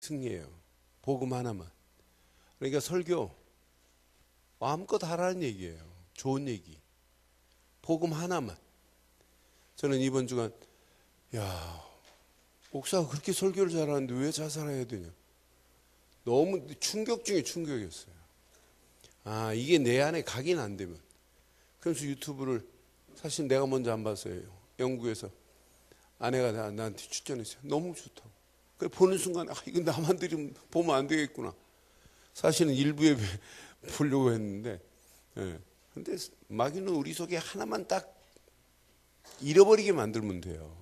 승리해요. 복음 하나만. 그러니까 설교 마음껏 하라는 얘기예요. 좋은 얘기. 복음 하나만. 저는 이번 주간 야, 목사가 그렇게 설교를 잘하는데 왜 자살해야 되냐. 너무 충격 중에 충격이었어요. 아, 이게 내 안에 각인 안 되면. 그래서 유튜브를 사실 내가 먼저 안 봤어요. 영국에서 아내가 나한테 추천했어요. 너무 좋다고. 그 보는 순간 이거 나만 보면 안 되겠구나. 사실은 일부에 보려고 했는데, 예. 근데 마귀는 우리 속에 하나만 딱 잃어버리게 만들면 돼요.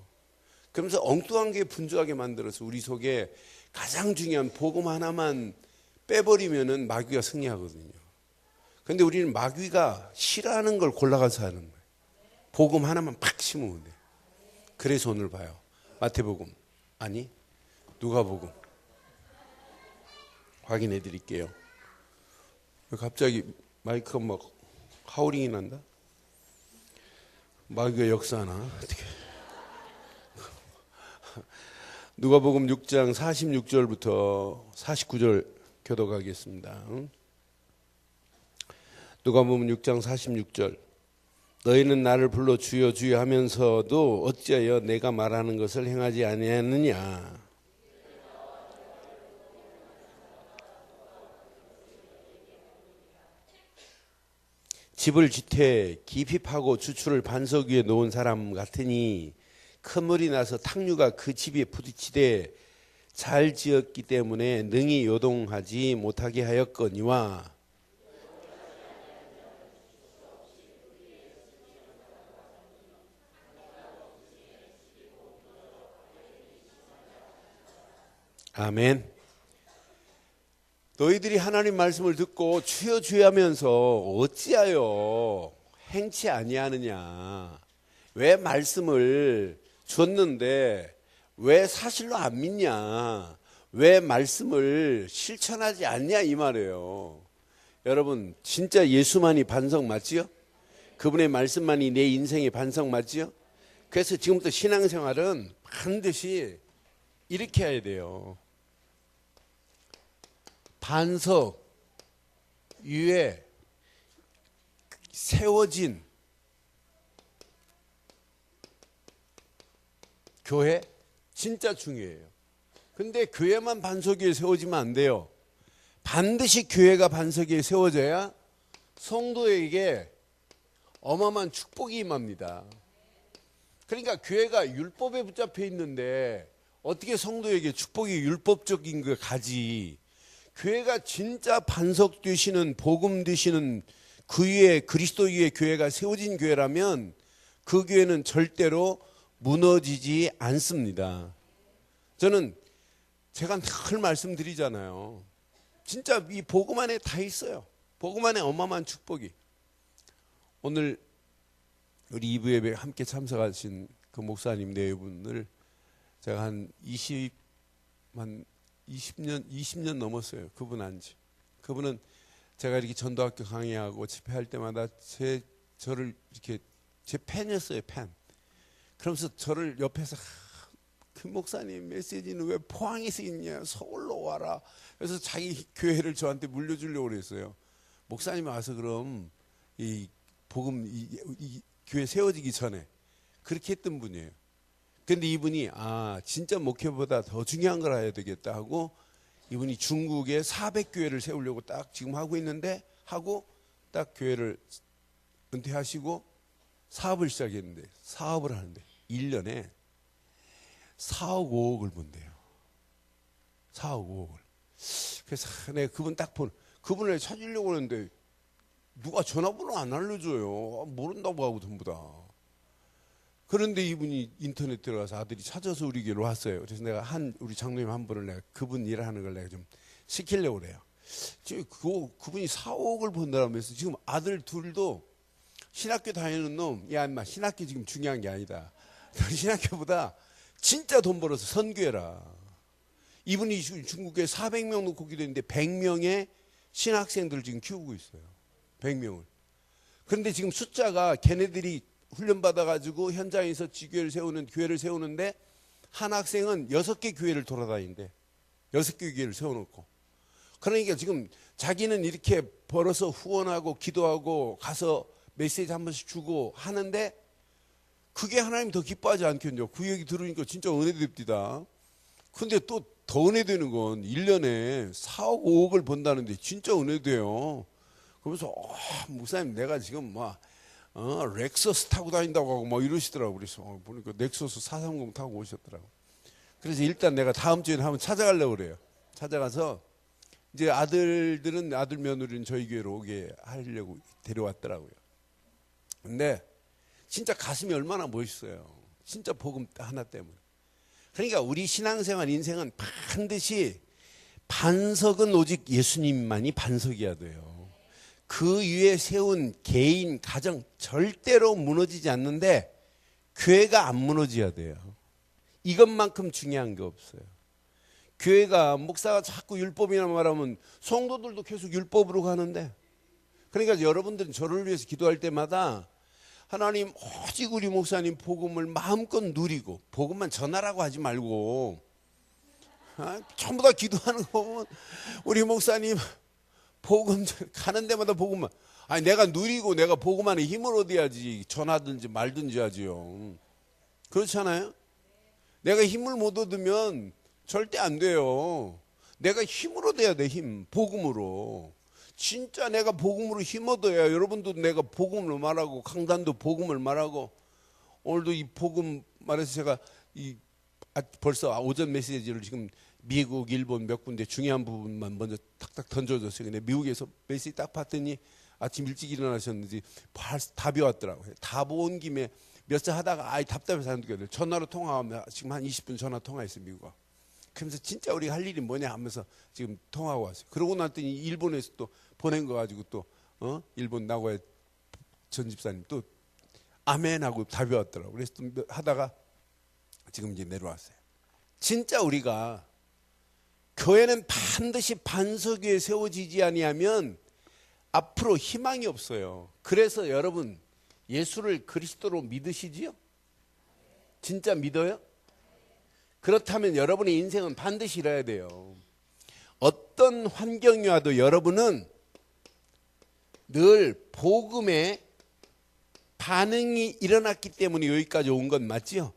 그러면서 엉뚱한 게 분주하게 만들어서 우리 속에 가장 중요한 복음 하나만 빼버리면은 마귀가 승리하거든요. 근데 우리는 마귀가 싫어하는 걸 골라가서 하는 거예요. 복음 하나만 팍 심으면 돼요. 그래서 오늘 봐요. 마태복음 아니 누가복음 확인해 드릴게요. 갑자기 마이크가 막 하우링이 난다. 마귀가 역사하나 어떻게. 누가복음 6장 46절부터 49절 교독하겠습니다. 누가복음 6장 46절. 너희는 나를 불러 주여 주여 하면서도 어찌하여 내가 말하는 것을 행하지 아니하느냐. 집을 지태 깊이 파고 주추를 반석 위에 놓은 사람 같으니 큰 물이 나서 탕류가 그 집에 부딪히되 잘 지었기 때문에 능히 요동하지 못하게 하였거니와. 아멘. 너희들이 하나님 말씀을 듣고 주여 주여 하면서 어찌하여 행치 아니하느냐. 왜 말씀을 줬는데 왜 사실로 안 믿냐. 왜 말씀을 실천하지 않냐 이 말이에요. 여러분 진짜 예수만이 반석 맞지요? 그분의 말씀만이 내 인생의 반석 맞지요? 그래서 지금부터 신앙생활은 반드시 이렇게 해야 돼요. 반석 위에 세워진 교회 진짜 중요해요. 근데 교회만 반석 위에 세워지면 안 돼요. 반드시 교회가 반석 위에 세워져야 성도에게 어마어마한 축복이 임합니다. 그러니까 교회가 율법에 붙잡혀 있는데 어떻게 성도에게 축복이 율법적인 걸 가지. 교회가 진짜 반석 되시는 복음 되시는 그 위에 그리스도 위에 교회가 세워진 교회라면 그 교회는 절대로 무너지지 않습니다. 저는 제가 늘 말씀드리잖아요. 진짜 이 복음 안에 다 있어요. 복음 안에 어마어마한 축복이. 오늘 우리 2부 예배 함께 참석하신 그 목사님 네 분을 제가 한 20년 넘었어요. 그분 안지. 그분은 제가 이렇게 전도학교 강의하고 집회할 때마다 저를 이렇게 제 팬이었어요. 팬. 그러면서 저를 옆에서 그 목사님 메시지는 왜 포항에서 있냐. 서울로 와라. 그래서 자기 교회를 저한테 물려주려고 그랬어요. 목사님 와서 그럼 이 복음 이 교회 세워지기 전에 그렇게 했던 분이에요. 근데 이분이 진짜 목회보다 더 중요한 걸 해야 되겠다 하고 이분이 중국에 400교회를 세우려고 딱 지금 하고 있는데 하고 딱 교회를 은퇴하시고 사업을 시작했는데 사업을 하는데 1년에 4억 5억을 번대요. 4억 5억을. 그래서 내가 그분 딱 그분을 찾으려고 하는데 누가 전화번호 안 알려줘요. 모른다고 하고 전부 다. 그런데 이분이 인터넷 들어가서 아들이 찾아서 우리 교회로 왔어요. 그래서 내가 우리 장로님 한 분을 내가 그분 일하는 걸 내가 좀 시키려고 그래요. 지금 그분이 4억을 번다면서 지금 아들 둘도 신학교 다니는 놈, 야 인마 신학교 지금 중요한 게 아니다. 신학교보다 진짜 돈 벌어서 선교해라. 이분이 중국에 400명 놓고 기도했는데 100명의 신학생들을 지금 키우고 있어요. 100명을. 그런데 지금 숫자가 걔네들이 훈련받아가지고 현장에서 지교회를 세우는 교회를 세우는데 한 학생은 6개 교회를 돌아다닌대. 6교회를 세워놓고. 그러니까 지금 자기는 이렇게 벌어서 후원하고 기도하고 가서 메시지 한 번씩 주고 하는데 그게 하나님 더 기뻐하지 않겠냐. 그 얘기 들으니까 진짜 은혜됩니다. 근데 또 더 은혜되는 건 1년에 4억 5억을 번다는데 진짜 은혜돼요. 그러면서 목사님 내가 지금 막 렉서스 타고 다닌다고 하고 막 이러시더라고. 그래서 보니까 렉서스 430 타고 오셨더라고. 그래서 일단 내가 다음 주에는 한번 찾아가려고 그래요. 찾아가서 이제 아들들은 아들 며느리는 저희 교회로 오게 하려고 데려왔더라고요. 근데 진짜 가슴이 얼마나 멋있어요. 진짜 복음 하나 때문에. 그러니까 우리 신앙생활 인생은 반드시 반석은 오직 예수님만이 반석이어야 돼요. 그 위에 세운 개인, 가정 절대로 무너지지 않는데 교회가 안 무너져야 돼요. 이것만큼 중요한 게 없어요. 교회가 목사가 자꾸 율법이나 말하면 성도들도 계속 율법으로 가는데, 그러니까 여러분들은 저를 위해서 기도할 때마다 하나님 오직 우리 목사님 복음을 마음껏 누리고, 복음만 전하라고 하지 말고 전부 다 기도하는 거 보면 우리 목사님 복음 가는 데마다 복음만, 아니 내가 누리고 내가 복음 안에 힘을 얻어야지 전하든지 말든지 하지요. 그렇잖아요. 내가 힘을 못 얻으면 절대 안 돼요. 내가 힘을 얻어야 돼. 힘, 복음으로. 진짜 내가 복음으로 힘 얻어야 여러분도 내가 복음을 말하고 강단도 복음을 말하고. 오늘도 이 복음 말해서 제가 벌써 오전 메시지를 지금 미국, 일본 몇 군데 중요한 부분만 먼저 탁탁 던져줬어요. 근데 미국에서 메시지 딱 봤더니 아침 일찍 일어나셨는지 답이 왔더라고요. 답 온 김에 몇 자 하다가 답답해서 안 되거든요. 전화로 통화하면 지금 한 20분 전화 통화했어요, 미국과. 그러면서 진짜 우리가 할 일이 뭐냐 하면서 지금 통화하고 왔어요. 그러고 났더니 일본에서 또 보낸 거 가지고 또 일본 나고야 전 집사님 또 아멘하고 답이 왔더라고요. 그래서 또 하다가 지금 이제 내려왔어요. 진짜 우리가 교회는 반드시 반석 위에 세워지지 아니하면 앞으로 희망이 없어요. 그래서 여러분 예수를 그리스도로 믿으시지요? 진짜 믿어요? 그렇다면 여러분의 인생은 반드시 이뤄야 돼요. 어떤 환경이 와도 여러분은 늘 복음에 반응이 일어났기 때문에 여기까지 온 건 맞지요?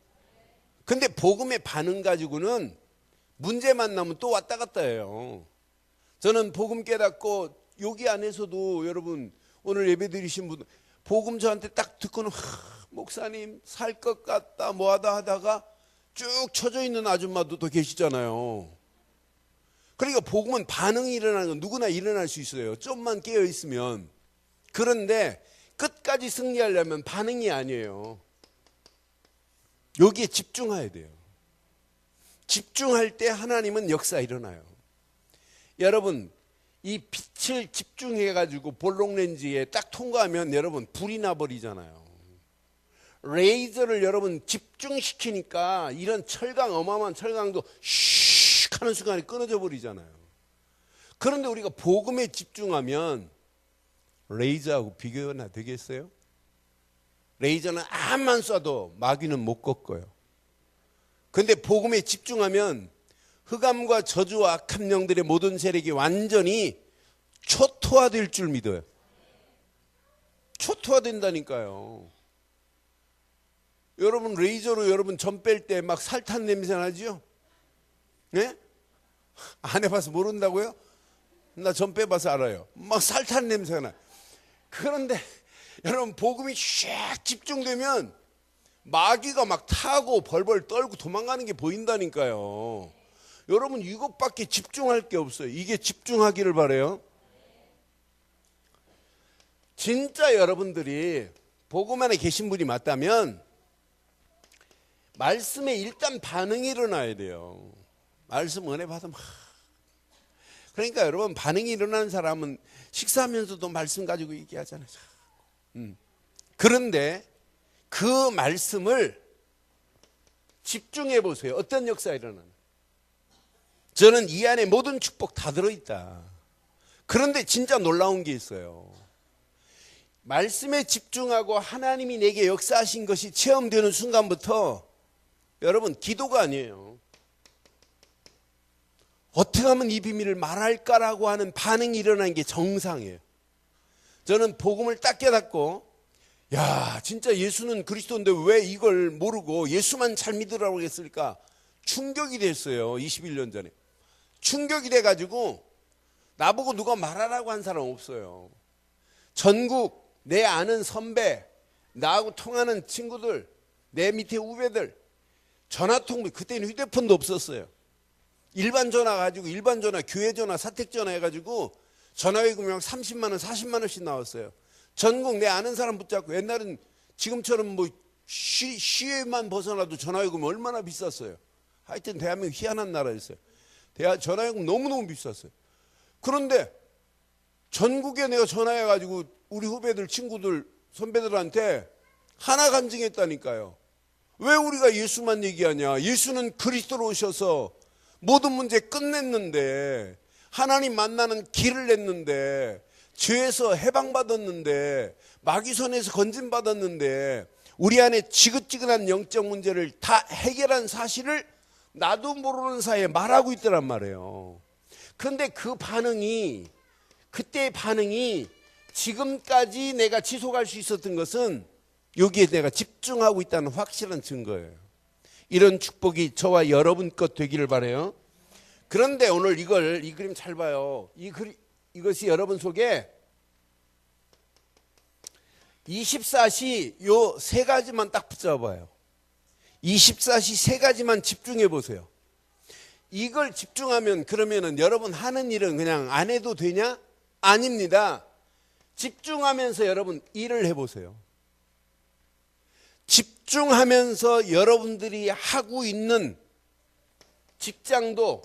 근데 복음의 반응 가지고는 문제만 나면 또 왔다 갔다 해요. 저는 복음 깨닫고 여기 안에서도 여러분 오늘 예배 드리신 분 복음 저한테 딱 듣고는 목사님 살 것 같다 뭐하다 하다가 쭉 쳐져 있는 아줌마도 또 계시잖아요. 그러니까 복음은 반응이 일어나는 건 누구나 일어날 수 있어요. 좀만 깨어 있으면. 그런데 끝까지 승리하려면 반응이 아니에요. 여기에 집중해야 돼요. 집중할 때 하나님은 역사 일어나요. 여러분 이 빛을 집중해 가지고 볼록렌즈에 딱 통과하면 여러분 불이 나버리잖아요. 레이저를 여러분 집중시키니까 이런 철강, 어마어마한 철강도 슉 하는 순간에 끊어져 버리잖아요. 그런데 우리가 복음에 집중하면 레이저하고 비교나 되겠어요? 레이저는 암만 쏴도 마귀는 못 꺾어요. 근데 복음에 집중하면 흑암과 저주와 악한 영들의 모든 세력이 완전히 초토화될 줄 믿어요. 초토화된다니까요. 여러분 레이저로 여러분 전 뺄 때 막 살탄 냄새 나죠? 네? 안 해봐서 모른다고요? 나 전 빼봐서 알아요. 막 살탄 냄새가 나요. 그런데 여러분 복음이 샥 집중되면 마귀가 막 타고 벌벌 떨고 도망가는 게 보인다니까요. 여러분 이것밖에 집중할 게 없어요. 이게 집중하기를 바라요. 진짜 여러분들이 복음 안에 계신 분이 맞다면 말씀에 일단 반응이 일어나야 돼요. 말씀 은혜 받으면 그러니까 여러분 반응이 일어나는 사람은 식사하면서도 말씀 가지고 얘기하잖아요. 그런데 그 말씀을 집중해 보세요. 어떤 역사가 일어나나. 저는 이 안에 모든 축복 다 들어있다. 그런데 진짜 놀라운 게 있어요. 말씀에 집중하고 하나님이 내게 역사하신 것이 체험되는 순간부터 여러분 기도가 아니에요. 어떻게 하면 이 비밀을 말할까라고 하는 반응이 일어나는 게 정상이에요. 저는 복음을 딱 깨닫고 야 진짜 예수는 그리스도인데 왜 이걸 모르고 예수만 잘 믿으라고 했을까 충격이 됐어요. 21년 전에 충격이 돼가지고 나보고 누가 말하라고 한 사람 없어요. 전국 내 아는 선배, 나하고 통하는 친구들, 내 밑에 후배들 전화통보, 그때는 휴대폰도 없었어요. 일반 전화 가지고 일반 전화, 교회 전화, 사택 전화 해가지고 전화요금이 막 30만 원, 40만 원씩 나왔어요. 전국 내 아는 사람 붙잡고, 옛날엔 지금처럼 뭐 시외만 벗어나도 전화요금이 얼마나 비쌌어요. 하여튼 대한민국 희한한 나라였어요. 전화요금 너무너무 비쌌어요. 그런데 전국에 내가 전화해가지고 우리 후배들, 친구들, 선배들한테 하나 간증했다니까요. 왜 우리가 예수만 얘기하냐? 예수는 그리스도로 오셔서 모든 문제 끝냈는데, 하나님 만나는 길을 냈는데, 죄에서 해방받았는데, 마귀손에서 건진받았는데, 우리 안에 지긋지긋한 영적 문제를 다 해결한 사실을 나도 모르는 사이에 말하고 있더란 말이에요. 그런데 그 반응이, 그때의 반응이 지금까지 내가 지속할 수 있었던 것은 여기에 내가 집중하고 있다는 확실한 증거예요. 이런 축복이 저와 여러분 것 되기를 바라요. 그런데 오늘 이 그림 잘 봐요. 이것이 여러분 속에 24시 요 세 가지만 딱 붙잡아요. 24시 세 가지만 집중해 보세요. 이걸 집중하면 그러면은 여러분 하는 일은 그냥 안 해도 되냐? 아닙니다. 집중하면서 여러분 일을 해보세요. 집중하면서 여러분들이 하고 있는 직장도,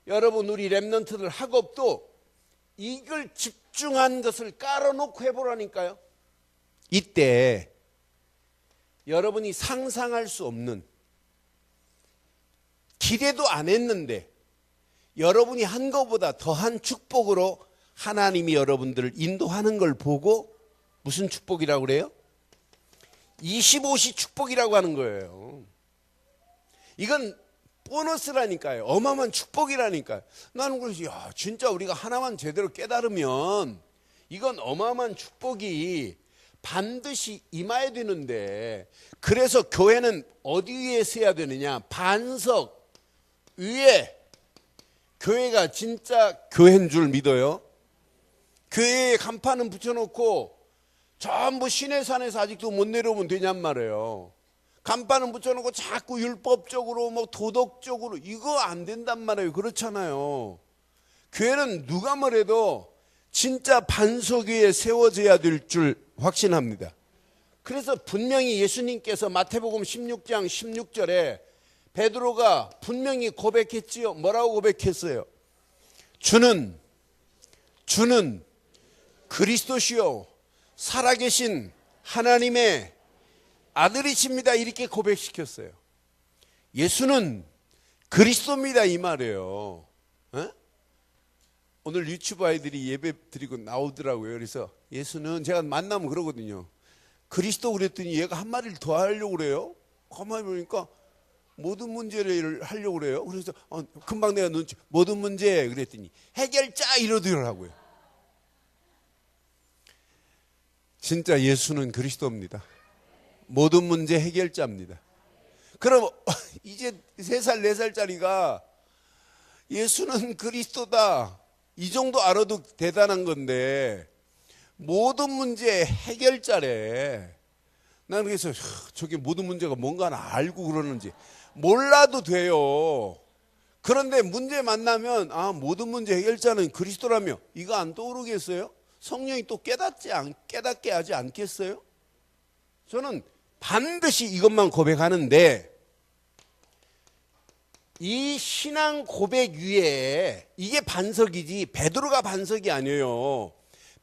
여러분 우리 랩런트들 학업도 이걸 집중한 것을 깔아놓고 해보라니까요. 이때 여러분이 상상할 수 없는, 기대도 안 했는데 여러분이 한 것보다 더한 축복으로 하나님이 여러분들을 인도하는 걸 보고 무슨 축복이라고 그래요? 25시 축복이라고 하는 거예요. 이건 보너스라니까요. 어마어마한 축복이라니까요. 나는 그래서 진짜 우리가 하나만 제대로 깨달으면 이건 어마어마한 축복이 반드시 임해야 되는데, 그래서 교회는 어디 위에 서야 되느냐? 반석 위에. 교회가 진짜 교회인 줄 믿어요? 교회에 간판은 붙여놓고 전부 시내산에서 아직도 못 내려오면 되냔 말이에요. 간판은 붙여놓고 자꾸 율법적으로 뭐 도덕적으로 이거 안 된단 말이에요. 그렇잖아요. 교회는 누가 뭐래도 진짜 반석 위에 세워져야 될 줄 확신합니다. 그래서 분명히 예수님께서 마태복음 16장 16절에 베드로가 분명히 고백했지요. 뭐라고 고백했어요? 주는 그리스도시요 살아계신 하나님의 아들이십니다. 이렇게 고백시켰어요. 예수는 그리스도입니다 이 말이에요. 오늘 유튜브 아이들이 예배 드리고 나오더라고요. 그래서 예수는, 제가 만나면 그러거든요. 그리스도 그랬더니 얘가 한 마디를 더 하려고 그래요. 가만히 보니까 모든 문제를 하려고 그래요. 그래서 금방 내가 눈치, 모든 문제 그랬더니 해결자 이러더라고요. 진짜 예수는 그리스도입니다. 모든 문제 해결자입니다. 그럼 이제 3살 4살짜리가 예수는 그리스도다 이 정도 알아도 대단한 건데 모든 문제 해결자래. 나는 그래서 저게 모든 문제가 뭔가 알고 그러는지 몰라도 돼요. 그런데 문제 만나면 모든 문제 해결자는 그리스도라며 이거 안 떠오르겠어요? 성령이 또 깨닫게 하지 않겠어요? 저는 반드시 이것만 고백하는데, 이 신앙 고백 위에 이게 반석이지 베드로가 반석이 아니에요.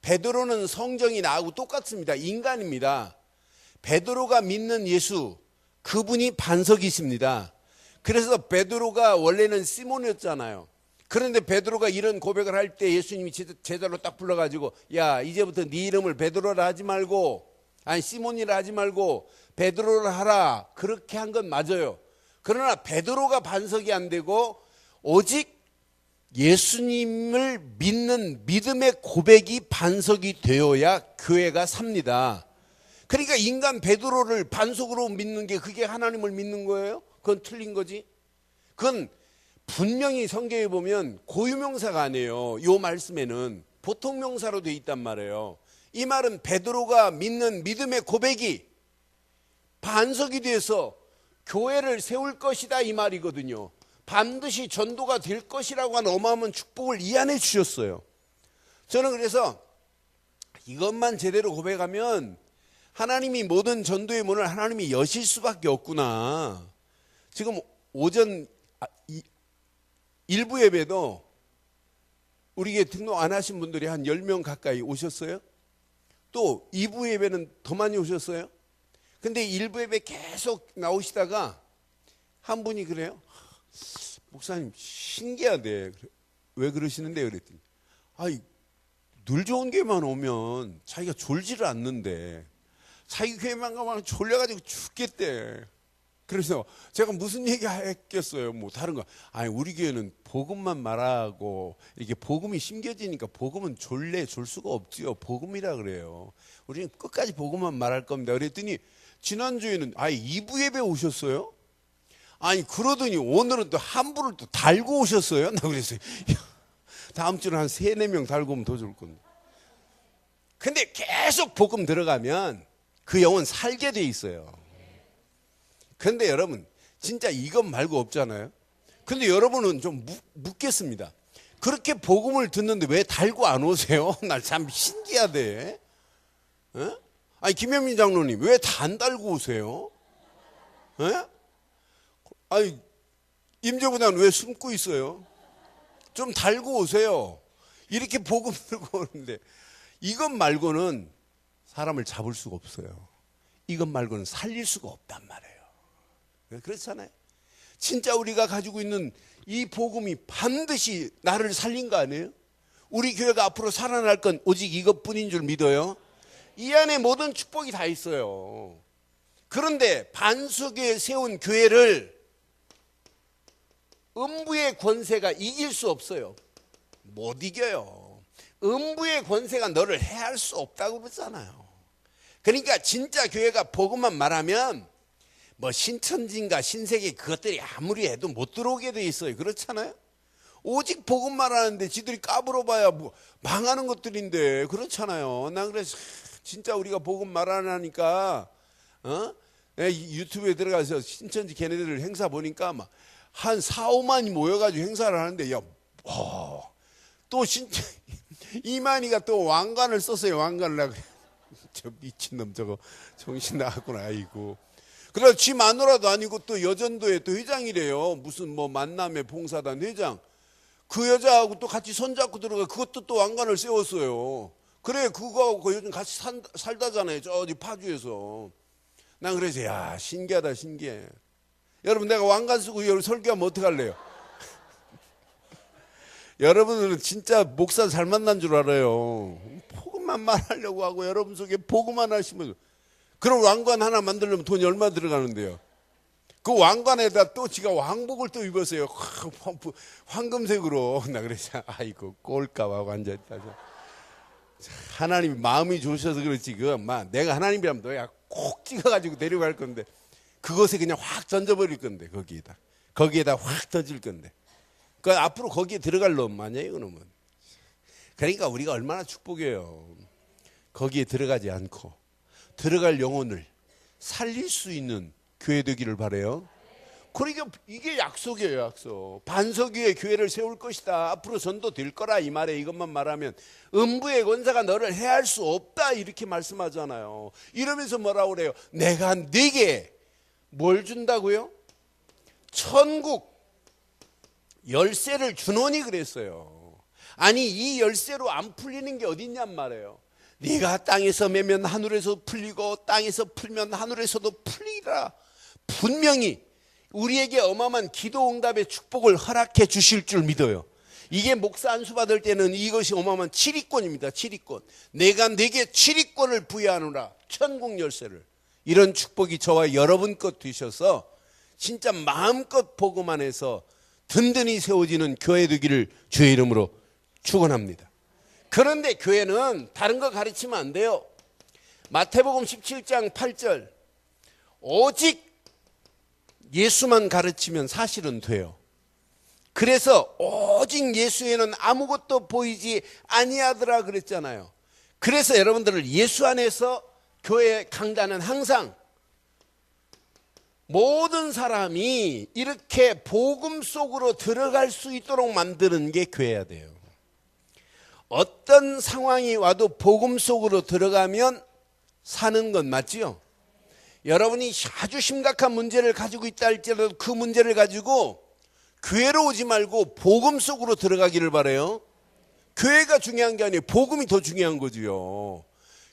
베드로는 성정이 나하고 똑같습니다. 인간입니다. 베드로가 믿는 예수, 그분이 반석이십니다. 그래서 베드로가 원래는 시몬이었잖아요. 그런데 베드로가 이런 고백을 할 때 예수님이 제자로 딱 불러가지고 야 이제부터 네 이름을 베드로라 하지 말고, 아니 시몬이라 하지 말고 베드로라 하라, 그렇게 한 건 맞아요. 그러나 베드로가 반석이 안 되고 오직 예수님을 믿는 믿음의 고백이 반석이 되어야 교회가 삽니다. 그러니까 인간 베드로를 반석으로 믿는 게 그게 하나님을 믿는 거예요? 그건 틀린 거지. 그건 분명히 성경에 보면 고유명사가 아니에요. 이 말씀에는 보통 명사로 되어 있단 말이에요. 이 말은 베드로가 믿는 믿음의 고백이 반석이 돼서 교회를 세울 것이다 이 말이거든요. 반드시 전도가 될 것이라고 하는 어마어마한 축복을 이 안에 주셨어요. 저는 그래서 이것만 제대로 고백하면 하나님이 모든 전도의 문을 하나님이 여실 수밖에 없구나. 지금 오전 일부 예배도 우리 교회 등록 안 하신 분들이 한 10명 가까이 오셨어요. 또 2부 예배는 더 많이 오셨어요. 근데 1부 예배 계속 나오시다가 한 분이 그래요. 목사님 신기하대. 왜 그러시는데 그랬더니 아이 늘 좋은 교회만 오면 자기가 졸지를 않는데 자기 교회만 가면 졸려가지고 죽겠대. 그래서 제가 무슨 얘기 했겠어요. 뭐 다른 거. 아니 우리 교회는 복음만 말하고 이렇게 복음이 심겨지니까 복음은 졸 수가 없지요. 복음이라 그래요. 우리는 끝까지 복음만 말할 겁니다. 그랬더니 지난주에는 아예 2부 예배 오셨어요? 아니 그러더니 오늘은 또 한 분을 또 달고 오셨어요? 나 그랬어요. 다음 주는 한 3-4명 달고 오면 더 좋을 건데. 근데 계속 복음 들어가면 그 영혼 살게 돼 있어요. 근데 여러분 진짜 이것 말고 없잖아요. 근데 여러분은 좀 묻겠습니다. 그렇게 복음을 듣는데 왜 달고 안 오세요? 나 참 신기하대. 어? 아니 김현민 장로님 왜 다 안 달고 오세요? 어? 아니 임재부단 왜 숨고 있어요? 좀 달고 오세요. 이렇게 복음 들고 오는데 이것 말고는 사람을 잡을 수가 없어요. 이것 말고는 살릴 수가 없단 말이에요. 그렇잖아요. 진짜 우리가 가지고 있는 이 복음이 반드시 나를 살린 거 아니에요? 우리 교회가 앞으로 살아날 건 오직 이것뿐인 줄 믿어요. 이 안에 모든 축복이 다 있어요. 그런데 반석에 세운 교회를 음부의 권세가 이길 수 없어요. 못 이겨요. 음부의 권세가 너를 해할 수 없다고 그러잖아요. 그러니까 진짜 교회가 복음만 말하면 뭐 신천지인가 신세계 그것들이 아무리 해도 못 들어오게 돼 있어요. 그렇잖아요. 오직 복음만 하는데 지들이 까불어봐야 뭐 망하는 것들인데 그렇잖아요. 난 그래서 진짜 우리가 복음 말 안 하니까 유튜브에 들어가서 신천지 걔네들 행사 보니까 막 한 4-5만이 모여가지고 행사를 하는데 또 진짜 이만희가 또 왕관을 썼어요. 왕관을 하고 저 미친놈 저거 정신 나갔구나. 아이고. 그래서 지 마누라도 아니고 또 여전도에 또 회장이래요. 무슨 뭐 만남의 봉사단 회장. 그 여자하고 또 같이 손잡고 들어가. 그것도 또 왕관을 세웠어요. 그래 그거하고 요즘 같이 살다잖아요. 저기 파주에서. 난 그래서 야 신기하다 신기해. 여러분 내가 왕관 쓰고 여기 설교하면 어떡할래요? 여러분들은 진짜 목사 잘 만난 줄 알아요. 복음만 말하려고 하고 여러분 속에 복음만 하시면 그럼 왕관 하나 만들려면 돈이 얼마 들어가는데요? 그 왕관에다 또 지가 왕복을 또 입었어요. 황금색으로. 나 그래서 아이고 꼴까봐 하고 앉아있다. 하나님이 마음이 좋으셔서 그렇지 내가 하나님이라면 너야 꼭 찍어가지고 데려갈 건데 그것에 그냥 확 던져버릴 건데 거기에다 확 던질 건데 그 앞으로 거기에 들어갈 놈 아니에요 그놈은. 그러니까 우리가 얼마나 축복이에요. 거기에 들어가지 않고 들어갈 영혼을 살릴 수 있는 교회 되기를 바라요. 그러니까 이게 약속이에요. 약속. 반석 위에 교회를 세울 것이다. 앞으로 전도될 거라 이 말에 이것만 말하면 음부의 권세가 너를 해할 수 없다 이렇게 말씀하잖아요. 이러면서 뭐라고 그래요? 내가 네게 뭘 준다고요? 천국 열쇠를 주노니 그랬어요. 아니 이 열쇠로 안 풀리는 게 어딨냔 말이에요. 네가 땅에서 매면 하늘에서 풀리고 땅에서 풀면 하늘에서도 풀리라. 분명히 우리에게 어마어마한 기도 응답의 축복을 허락해 주실 줄 믿어요. 이게 목사 안수 받을 때는 이것이 어마어마한 치리권입니다. 치리권. 내가 네게 치리권을 부여하노라. 천국 열쇠를. 이런 축복이 저와 여러분 것 되셔서 진짜 마음껏 복음 안에서 든든히 세워지는 교회 되기를 주의 이름으로 축원합니다. 그런데 교회는 다른 거 가르치면 안 돼요. 마태복음 17장 8절 오직 예수만 가르치면 사실은 돼요. 그래서 오직 예수에는 아무것도 보이지 아니하더라 그랬잖아요. 그래서 여러분들을 예수 안에서 교회 강단은 항상 모든 사람이 이렇게 복음 속으로 들어갈 수 있도록 만드는 게 교회야 돼요. 어떤 상황이 와도 복음 속으로 들어가면 사는 건 맞지요? 여러분이 아주 심각한 문제를 가지고 있다 할지라도 그 문제를 가지고 교회로 오지 말고 복음 속으로 들어가기를 바라요. 교회가 중요한 게 아니에요. 복음이 더 중요한 거지요.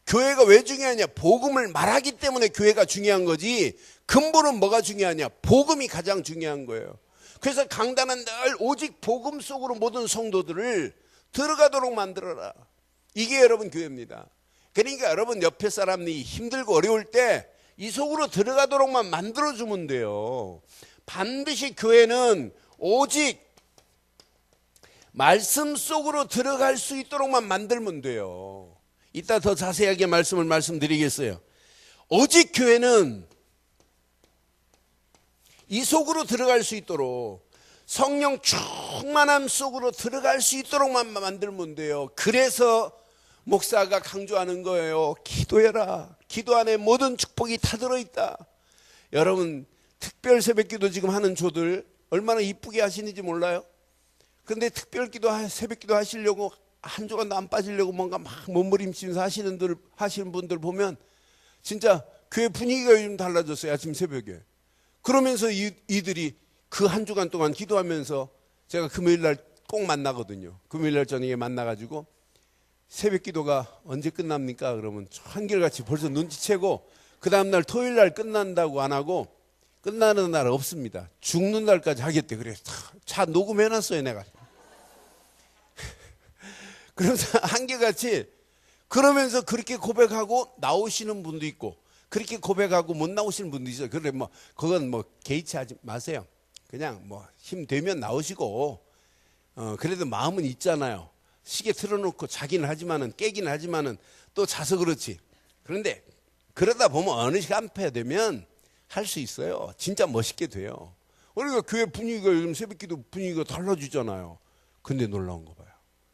교회가 왜 중요하냐? 복음을 말하기 때문에 교회가 중요한 거지. 근본은 뭐가 중요하냐? 복음이 가장 중요한 거예요. 그래서 강단은 늘 오직 복음 속으로 모든 성도들을 들어가도록 만들어라. 이게 여러분 교회입니다. 그러니까 여러분 옆에 사람이 힘들고 어려울 때 이 속으로 들어가도록만 만들어주면 돼요. 반드시 교회는 오직 말씀 속으로 들어갈 수 있도록만 만들면 돼요. 이따 더 자세하게 말씀드리겠어요. 오직 교회는 이 속으로 들어갈 수 있도록 성령 충만함 속으로 들어갈 수 있도록만 만들면 돼요. 그래서 목사가 강조하는 거예요. 기도해라. 기도 안에 모든 축복이 다 들어있다. 여러분 특별 새벽기도 지금 하는 조들 얼마나 이쁘게 하시는지 몰라요? 근데 특별기도 새벽기도 하시려고 한 조각도 안 빠지려고 뭔가 막 몸부림치면서 하시는 분들 보면 진짜 교회 분위기가 요즘 달라졌어요. 아침 새벽에. 그러면서 이들이 그 한 주간 동안 기도하면서 제가 금요일날 꼭 만나거든요. 금요일날 저녁에 만나가지고 새벽 기도가 언제 끝납니까? 그러면 한결같이 벌써 눈치채고 그 다음날 토요일날 끝난다고 안 하고 끝나는 날 없습니다. 죽는 날까지 하겠대. 그래서 차 녹음해놨어요 내가. 그러면서 한결같이 그러면서 그렇게 고백하고 나오시는 분도 있고 그렇게 고백하고 못 나오시는 분도 있어요. 그래 뭐 그건 뭐 개의치 하지 마세요. 그냥 뭐 힘 되면 나오시고 그래도 마음은 있잖아요. 시계 틀어놓고 자기는 하지만은 깨기는 하지만은 또 자서 그렇지. 그런데 그러다 보면 어느 시간표 되면 할 수 있어요. 진짜 멋있게 돼요. 그러니까 교회 분위기가 요즘 새벽기도 분위기가 달라지잖아요. 근데 놀라운 거 봐요.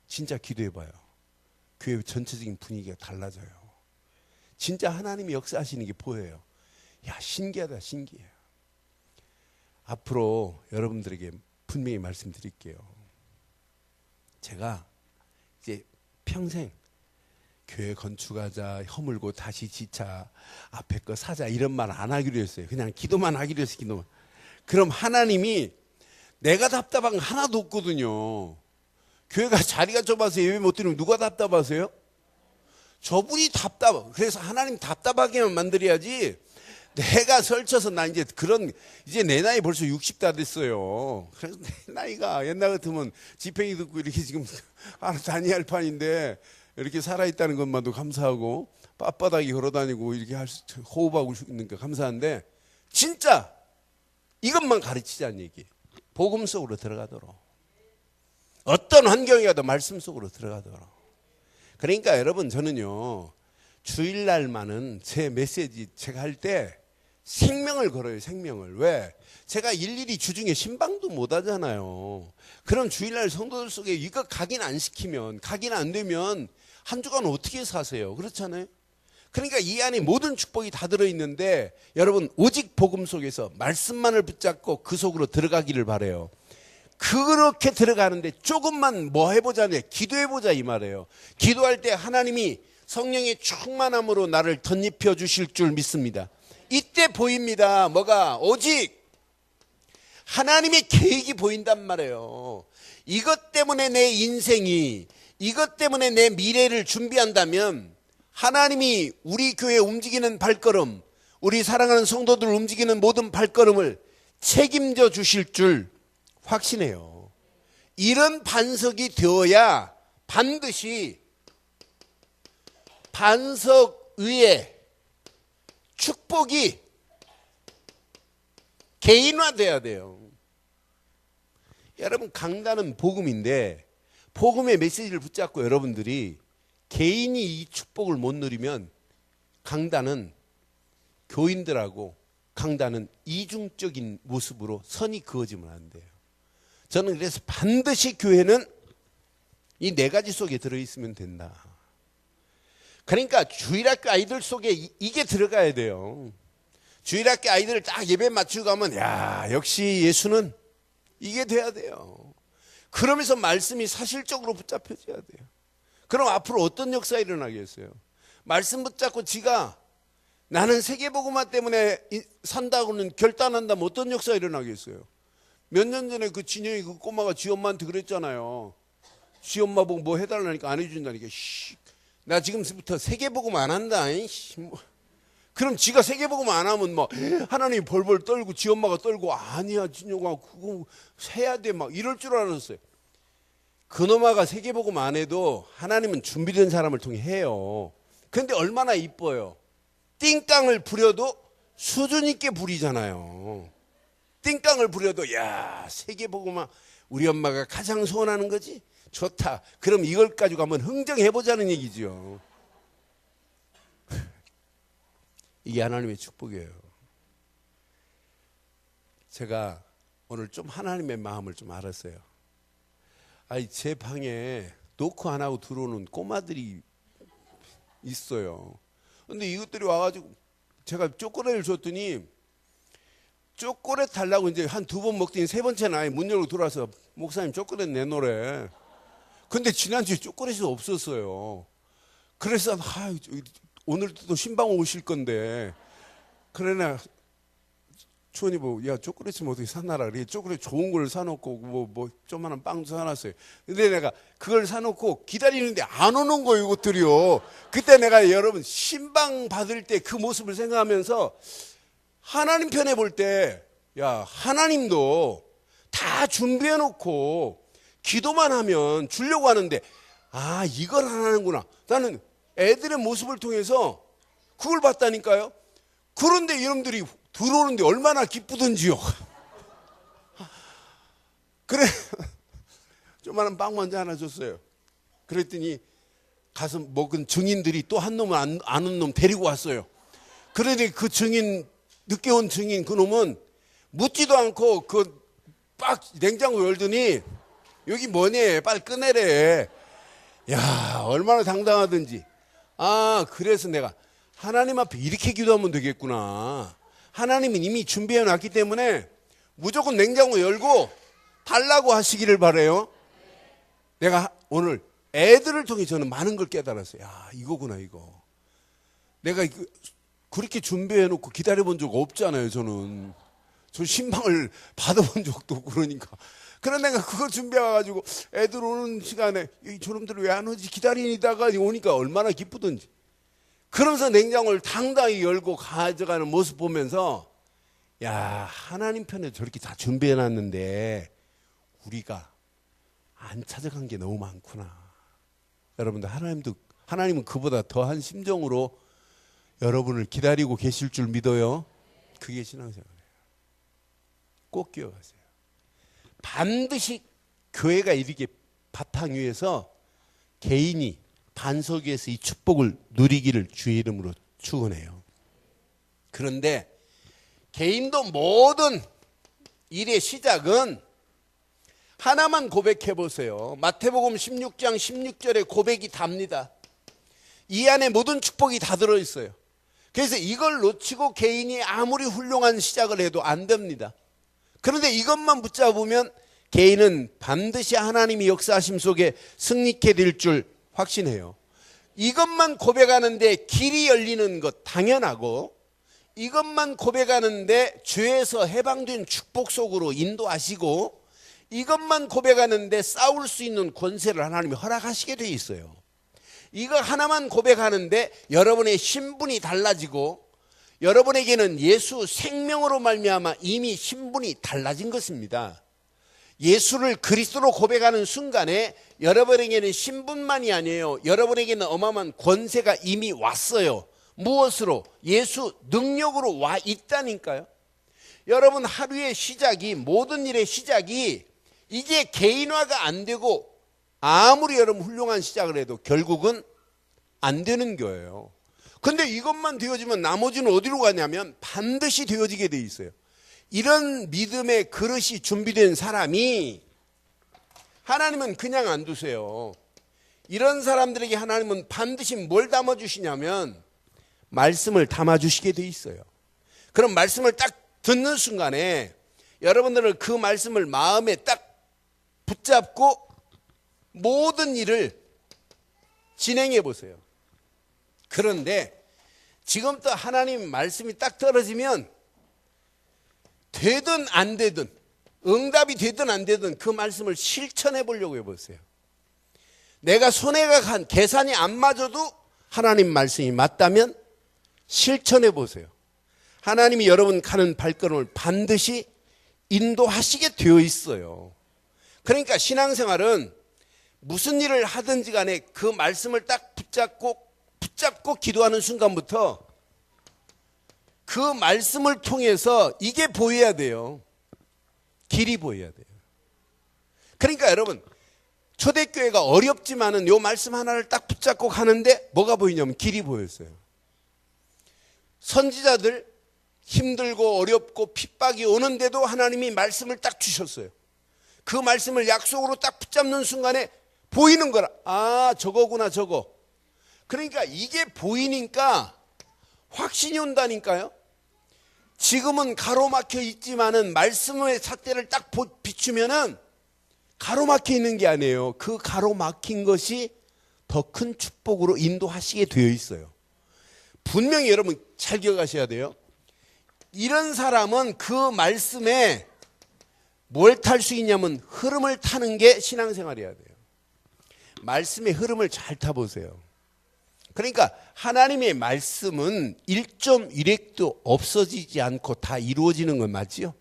진짜 기도해봐요. 교회 전체적인 분위기가 달라져요. 진짜 하나님이 역사하시는 게 보여요. 야 신기하다 신기해. 앞으로 여러분들에게 분명히 말씀드릴게요. 제가 이제 평생 교회 건축하자 허물고 다시 지차 앞에 거 사자 이런 말 안 하기로 했어요. 그냥 기도만 하기로 했어요. 기도만. 그럼 하나님이 내가 답답한 거 하나도 없거든요. 교회가 자리가 좁아서 예배 못 드리면 누가 답답하세요? 저분이 그래서 하나님 답답하게만 만들어야지 내가 설쳐서 나 이제 내 나이 벌써 60 다 됐어요. 그래서 내 나이가 옛날 같으면 지팽이 듣고 이렇게 지금 다니할 판인데 이렇게 살아있다는 것만도 감사하고 빳빳하게 걸어다니고 이렇게 호흡하고 있는 게 감사한데 진짜 이것만 가르치자는 얘기. 복음 속으로 들어가도록. 어떤 환경이 와도 말씀 속으로 들어가도록. 그러니까 여러분 저는요 주일날만은 제 메시지 제가 할 때 생명을 걸어요. 생명을. 왜? 제가 일일이 주중에 신방도 못 하잖아요. 그럼 주일날 성도들 속에 이거 각인 안 시키면 각인 안 되면 한 주간 어떻게 사세요? 그렇잖아요. 그러니까 이 안에 모든 축복이 다 들어있는데 여러분 오직 복음 속에서 말씀만을 붙잡고 그 속으로 들어가기를 바라요. 그렇게 들어가는데 조금만 뭐 해보자네. 기도해보자 이 말이에요. 기도할 때 하나님이 성령의 충만함으로 나를 덧입혀 주실 줄 믿습니다. 이때 보입니다. 뭐가? 오직 하나님의 계획이 보인단 말이에요. 이것 때문에 내 인생이 이것 때문에 내 미래를 준비한다면 하나님이 우리 교회 움직이는 발걸음 우리 사랑하는 성도들 움직이는 모든 발걸음을 책임져 주실 줄 확신해요. 이런 반석이 되어야 반드시 반석 위에 축복이 개인화돼야 돼요. 여러분 강단은 복음인데 복음의 메시지를 붙잡고 여러분들이 개인이 이 축복을 못 누리면 강단은 교인들하고 강단은 이중적인 모습으로 선이 그어지면 안 돼요. 저는 그래서 반드시 교회는 이 네 가지 속에 들어있으면 된다. 그러니까 주일학교 아이들 속에 이게 들어가야 돼요. 주일학교 아이들을 딱 예배 맞추고 가면 야 역시 예수는 이게 돼야 돼요. 그러면서 말씀이 사실적으로 붙잡혀져야 돼요. 그럼 앞으로 어떤 역사가 일어나겠어요? 말씀 붙잡고 지가 나는 세계복음화 때문에 산다고는 결단한다면 어떤 역사가 일어나겠어요? 몇 년 전에 그 진영이 그 꼬마가 지 엄마한테 그랬잖아요. 지 엄마 보고 뭐 해달라니까 안 해준다니까. 나 지금부터 세계복음 안 한다. 그럼 지가 세계복음 안 하면 뭐 하나님이 벌벌 떨고 지 엄마가 떨고 아니야 진영아 그거 해야 돼 막 이럴 줄 알았어요. 그놈아가 세계복음 안 해도 하나님은 준비된 사람을 통해 해요. 근데 얼마나 이뻐요. 띵땅을 부려도 수준 있게 부리잖아요. 띵땅을 부려도 야 세계복음화 우리 엄마가 가장 소원하는 거지? 좋다. 그럼 이걸 가지고 한번 흥정해보자는 얘기죠. 이게 하나님의 축복이에요. 제가 오늘 좀 하나님의 마음을 좀 알았어요. 아니 제 방에 노크 안 하고 들어오는 꼬마들이 있어요. 근데 이것들이 와가지고 제가 초콜릿을 줬더니 초콜릿 달라고 이제 한 두 번 먹더니 세 번째는 아예 문 열고 들어와서 목사님 초콜릿 내놓으래. 근데 지난주에 초콜릿이 없었어요. 그래서 오늘도 또 신방 오실 건데 그러나 주원이 뭐 야 초콜릿 뭐 어떻게 사놔라 그래. 초콜릿 좋은 걸 사놓고 뭐 조그만한 빵도 사놨어요. 근데 내가 그걸 사놓고 기다리는데 안 오는 거예요 이것들이요. 그때 내가 여러분 신방 받을 때 그 모습을 생각하면서 하나님 편에 볼 때 야 하나님도 다 준비해 놓고 기도만 하면 주려고 하는데 아 이걸 안 하는구나. 나는 애들의 모습을 통해서 그걸 봤다니까요. 그런데 여러분들이 들어오는데 얼마나 기쁘던지요. 그래 조그마한 빵 먼저 하나 줬어요. 그랬더니 가서 먹은 증인들이 또 한 놈은 아는 놈 데리고 왔어요. 그러니 그 증인 늦게 온 증인 그 놈은 묻지도 않고 그 빡 냉장고 열더니 여기 뭐니 빨리 꺼내래. 야 얼마나 당당하든지. 아 그래서 내가 하나님 앞에 이렇게 기도하면 되겠구나. 하나님은 이미 준비해 놨기 때문에 무조건 냉장고 열고 달라고 하시기를 바라요. 내가 오늘 애들을 통해 저는 많은 걸 깨달았어요. 야 이거구나 이거. 내가 그렇게 준비해 놓고 기다려 본 적 없잖아요. 저는 저 신방을 받아본 적도 없고 그러니까. 그런 내가 그거 준비해가지고 애들 오는 시간에 저놈들 왜 안 오지 기다리다가 오니까 얼마나 기쁘던지. 그러면서 냉장고를 당당히 열고 가져가는 모습 보면서 야 하나님 편에 저렇게 다 준비해놨는데 우리가 안 찾아간 게 너무 많구나. 여러분들 하나님은 그보다 더한 심정으로 여러분을 기다리고 계실 줄 믿어요. 그게 신앙생활이에요. 꼭 기억하세요. 반드시 교회가 이렇게 바탕 위에서 개인이 반석 위에서 이 축복을 누리기를 주의 이름으로 축원해요. 그런데 개인도 모든 일의 시작은 하나만 고백해 보세요. 마태복음 16장 16절에 고백이 답니다. 이 안에 모든 축복이 다 들어있어요. 그래서 이걸 놓치고 개인이 아무리 훌륭한 시작을 해도 안 됩니다. 그런데 이것만 붙잡으면 개인은 반드시 하나님이 역사하심 속에 승리케 될 줄 확신해요. 이것만 고백하는데 길이 열리는 것 당연하고 이것만 고백하는데 죄에서 해방된 축복 속으로 인도하시고 이것만 고백하는데 싸울 수 있는 권세를 하나님이 허락하시게 돼 있어요. 이거 하나만 고백하는데 여러분의 신분이 달라지고 여러분에게는 예수 생명으로 말미암아 이미 신분이 달라진 것입니다. 예수를 그리스도로 고백하는 순간에 여러분에게는 신분만이 아니에요. 여러분에게는 어마어마한 권세가 이미 왔어요. 무엇으로? 예수 능력으로 와 있다니까요. 여러분 하루의 시작이 모든 일의 시작이 이게 개인화가 안 되고 아무리 여러분 훌륭한 시작을 해도 결국은 안 되는 거예요. 근데 이것만 되어지면 나머지는 어디로 가냐면 반드시 되어지게 돼 있어요. 이런 믿음의 그릇이 준비된 사람이 하나님은 그냥 안 두세요. 이런 사람들에게 하나님은 반드시 뭘 담아주시냐면 말씀을 담아주시게 돼 있어요. 그럼 말씀을 딱 듣는 순간에 여러분들은 그 말씀을 마음에 딱 붙잡고 모든 일을 진행해 보세요. 그런데 지금부터 하나님 말씀이 딱 떨어지면 되든 안 되든 응답이 되든 안 되든 그 말씀을 실천해 보려고 해보세요. 내가 손해가 간 계산이 안 맞아도 하나님 말씀이 맞다면 실천해 보세요. 하나님이 여러분 가는 발걸음을 반드시 인도하시게 되어 있어요. 그러니까 신앙생활은 무슨 일을 하든지 간에 그 말씀을 딱 붙잡고 기도하는 순간부터 그 말씀을 통해서 이게 보여야 돼요. 길이 보여야 돼요. 그러니까 여러분 초대교회가 어렵지만은 요 말씀 하나를 딱 붙잡고 가는데 뭐가 보이냐면 길이 보였어요. 선지자들 힘들고 어렵고 핍박이 오는데도 하나님이 말씀을 딱 주셨어요. 그 말씀을 약속으로 딱 붙잡는 순간에 보이는 거라. 아, 저거구나 저거. 그러니까 이게 보이니까 확신이 온다니까요. 지금은 가로막혀 있지만은 말씀의 잣대를 딱 비추면은 가로막혀 있는 게 아니에요. 그 가로막힌 것이 더 큰 축복으로 인도하시게 되어 있어요. 분명히 여러분 잘 기억하셔야 돼요. 이런 사람은 그 말씀에 뭘 탈 수 있냐면 흐름을 타는 게 신앙생활이어야 돼요. 말씀의 흐름을 잘 타보세요. 그러니까 하나님의 말씀은 1.1핵도 없어지지 않고 다 이루어지는 건 맞지요?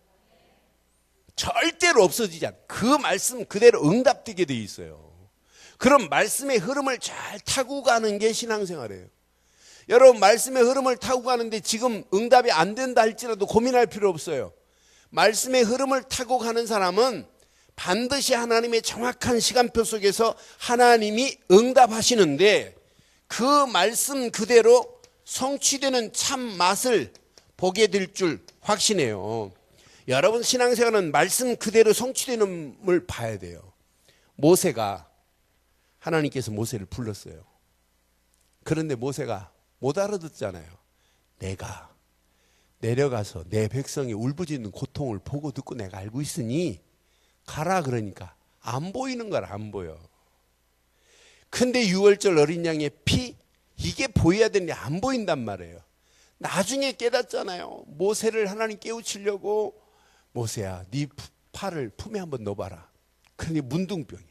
절대로 없어지지 않고 그 말씀 그대로 응답되게 돼 있어요. 그럼 말씀의 흐름을 잘 타고 가는 게 신앙생활이에요. 여러분 말씀의 흐름을 타고 가는데 지금 응답이 안 된다 할지라도 고민할 필요 없어요. 말씀의 흐름을 타고 가는 사람은 반드시 하나님의 정확한 시간표 속에서 하나님이 응답하시는데 그 말씀 그대로 성취되는 참 맛을 보게 될 줄 확신해요. 여러분 신앙생활은 말씀 그대로 성취되는 걸 봐야 돼요. 모세가 하나님께서 모세를 불렀어요. 그런데 모세가 못 알아듣잖아요. 내가 내려가서 내 백성이 울부짖는 고통을 보고 듣고 내가 알고 있으니 가라 그러니까 안 보이는 걸 안 보여. 근데 6월절 어린 양의 피 이게 보여야 되는데 안 보인단 말이에요. 나중에 깨닫잖아요. 모세를 하나님 깨우치려고 모세야 네 팔을 품에 한번 넣어봐라. 그러니 문둥병이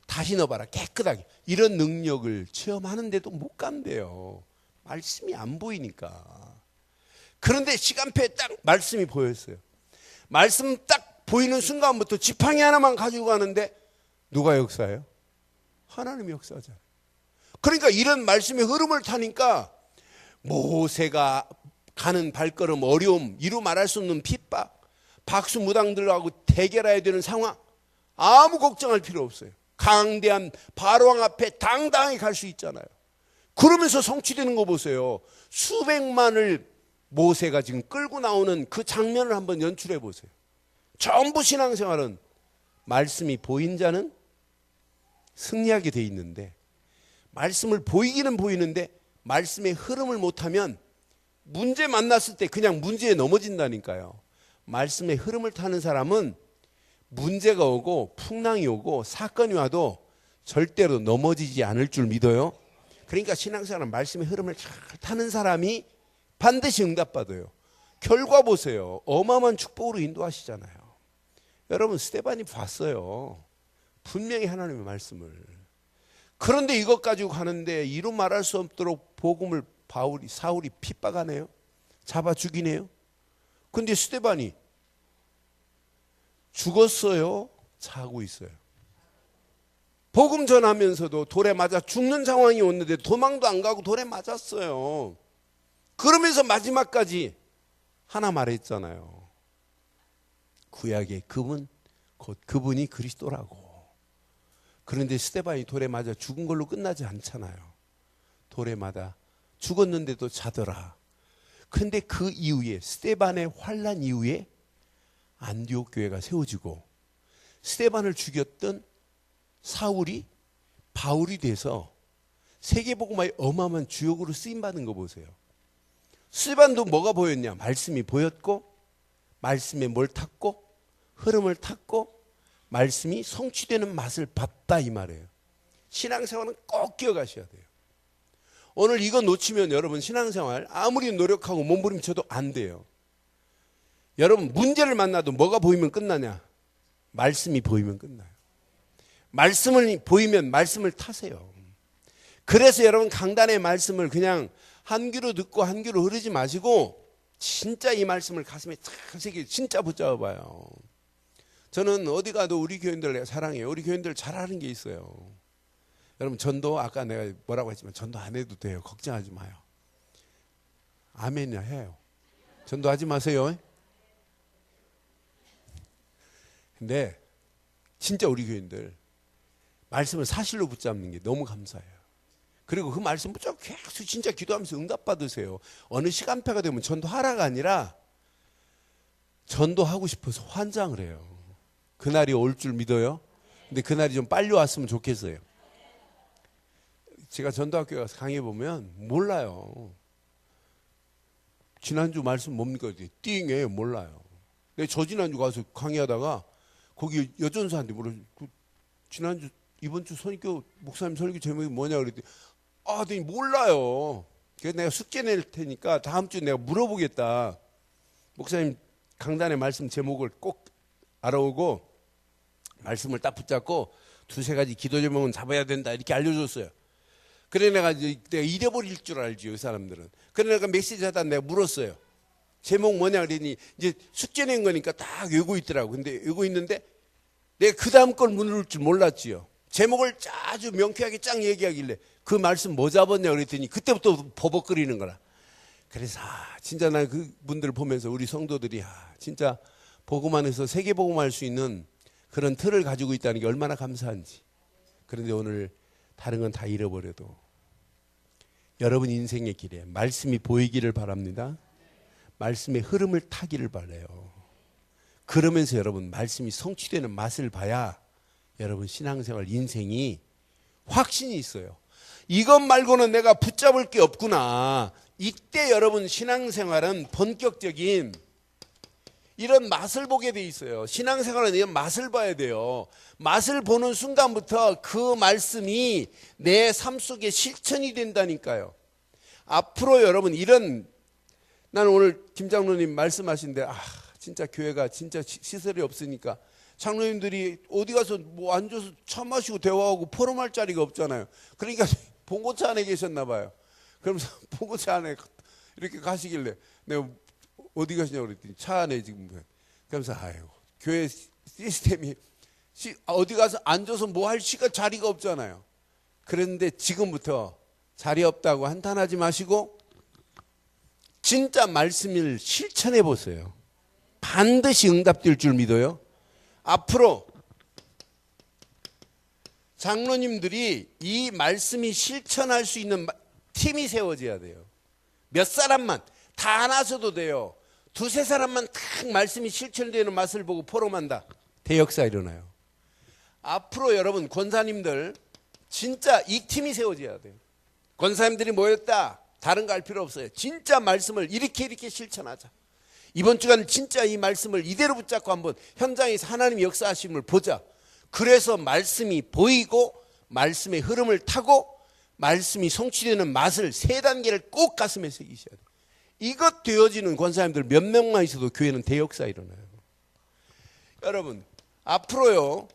다시 넣어봐라 깨끗하게. 이런 능력을 체험하는데도 못 간대요. 말씀이 안 보이니까. 그런데 시간표에 딱 말씀이 보였어요. 말씀 딱 보이는 순간부터 지팡이 하나만 가지고 가는데 누가 역사해요? 하나님이 역사하잖아요. 그러니까 이런 말씀의 흐름을 타니까 모세가 가는 발걸음 어려움 이루 말할 수 없는 핍박 박수 무당들하고 대결해야 되는 상황 아무 걱정할 필요 없어요. 강대한 바로왕 앞에 당당히 갈 수 있잖아요. 그러면서 성취되는 거 보세요. 수백만을 모세가 지금 끌고 나오는 그 장면을 한번 연출해 보세요. 전부 신앙생활은 말씀이 보인 자는 승리하게 돼 있는데 말씀을 보이기는 보이는데 말씀의 흐름을 못하면 문제 만났을 때 그냥 문제에 넘어진다니까요. 말씀의 흐름을 타는 사람은 문제가 오고 풍랑이 오고 사건이 와도 절대로 넘어지지 않을 줄 믿어요. 그러니까 신앙생활은 말씀의 흐름을 잘 타는 사람이 반드시 응답받아요. 결과 보세요. 어마어마한 축복으로 인도하시잖아요. 여러분 스데반이 봤어요. 분명히 하나님의 말씀을. 그런데 이것 가지고 가는데 이루 말할 수 없도록 복음을 사울이 핍박하네요. 잡아 죽이네요. 근데 스데반이 죽었어요? 자고 있어요. 복음 전하면서도 돌에 맞아 죽는 상황이 왔는데 도망도 안 가고 돌에 맞았어요. 그러면서 마지막까지 하나 말했잖아요. 구약의 금은 곧 그분이 그리스도라고. 그런데 스데반이 돌에 맞아 죽은 걸로 끝나지 않잖아요. 돌에 맞아 죽었는데도 자더라. 그런데 그 이후에 스데반의 환난 이후에 안디옥 교회가 세워지고 스데반을 죽였던 사울이 바울이 돼서 세계복음화의 어마어마한 주역으로 쓰임받은 거 보세요. 스데반도 뭐가 보였냐? 말씀이 보였고 말씀에 뭘 탔고 흐름을 탔고 말씀이 성취되는 맛을 봤다 이 말이에요. 신앙생활은 꼭 기억하셔야 돼요. 오늘 이거 놓치면 여러분 신앙생활 아무리 노력하고 몸부림쳐도 안 돼요. 여러분 문제를 만나도 뭐가 보이면 끝나냐? 말씀이 보이면 끝나요. 말씀을 보이면 말씀을 타세요. 그래서 여러분 강단의 말씀을 그냥 한 귀로 듣고 한 귀로 흐르지 마시고 진짜 이 말씀을 가슴에 탁 새기고 진짜 붙잡아 봐요. 저는 어디 가도 우리 교인들 내가 사랑해요. 우리 교인들 잘하는 게 있어요. 여러분 전도 아까 내가 뭐라고 했지만 전도 안 해도 돼요. 걱정하지 마요. 아멘이야 해요. 전도하지 마세요. 근데 진짜 우리 교인들 말씀을 사실로 붙잡는 게 너무 감사해요. 그리고 그 말씀 붙잡고 계속 진짜 기도하면서 응답받으세요. 어느 시간대가 되면 전도하라가 아니라 전도하고 싶어서 환장을 해요. 그날이 올 줄 믿어요. 근데 그날이 좀 빨리 왔으면 좋겠어요. 제가 전도학교에 가서 강의 보면 몰라요. 지난주 말씀 뭡니까? 띵해요. 몰라요. 내가 저지난주 가서 강의하다가 거기 여전사한테 물어 지난주 이번 주 선교 목사님 설교 제목이 뭐냐 그랬더니 네 몰라요. 그래서 내가 숙제 낼 테니까 다음 주에 내가 물어보겠다. 목사님 강단의 말씀 제목을 꼭 알아오고 말씀을 딱 붙잡고 두세 가지 기도 제목은 잡아야 된다 이렇게 알려줬어요. 그래 내가 잃어버릴 줄 알지 이 사람들은. 그래 내가 메시지 하다 내가 물었어요. 제목 뭐냐 그랬더니 이제 숙제 낸 거니까 딱 외우고 있더라고. 근데 외우고 있는데 내가 그 다음 걸 물을 줄 몰랐지요. 제목을 아주 명쾌하게 쫙 얘기하길래 그 말씀 뭐 잡았냐 그랬더니 그때부터 버벅거리는 거라. 그래서 진짜 난 그분들 보면서 우리 성도들이 진짜 복음 안에서 세계 복음할 수 있는 그런 틀을 가지고 있다는 게 얼마나 감사한지. 그런데 오늘 다른 건 다 잃어버려도 여러분 인생의 길에 말씀이 보이기를 바랍니다. 말씀의 흐름을 타기를 바라요. 그러면서 여러분 말씀이 성취되는 맛을 봐야 여러분 신앙생활 인생이 확신이 있어요. 이것 말고는 내가 붙잡을 게 없구나. 이때 여러분 신앙생활은 본격적인 이런 맛을 보게 돼 있어요. 신앙생활은 이런 맛을 봐야 돼요. 맛을 보는 순간부터 그 말씀이 내 삶 속에 실천이 된다니까요. 앞으로 여러분 나는 오늘 김 장로님 말씀하신데 진짜 교회가 진짜 시설이 없으니까 장로님들이 어디 가서 뭐 앉아서 차 마시고 대화하고 포럼할 자리가 없잖아요. 그러니까 봉고차 안에 계셨나 봐요. 그러면서 봉고차 안에 이렇게 가시길래 내가 어디 가시냐고 그랬더니 차 안에 지금. 그러면서 교회 시스템이 어디 가서 앉아서 뭐 할 자리가 없잖아요. 그런데 지금부터 자리 없다고 한탄하지 마시고 진짜 말씀을 실천해 보세요. 반드시 응답될 줄 믿어요. 앞으로 장로님들이 이 말씀이 실천할 수 있는 팀이 세워져야 돼요. 몇 사람만 다 나서도 돼요. 두세 사람만 딱 말씀이 실천되는 맛을 보고 포럼한다. 대역사 일어나요. 앞으로 여러분 권사님들 진짜 이 팀이 세워져야 돼요. 권사님들이 모였다. 다른 거 할 필요 없어요. 진짜 말씀을 이렇게 실천하자. 이번 주간 진짜 이 말씀을 이대로 붙잡고 한번 현장에서 하나님의 역사하심을 보자. 그래서 말씀이 보이고 말씀의 흐름을 타고 말씀이 성취되는 맛을 세 단계를 꼭 가슴에 새기셔야 돼요. 이것 되어지는 권사님들 몇 명만 있어도 교회는 대역사 일어나요. 여러분 앞으로요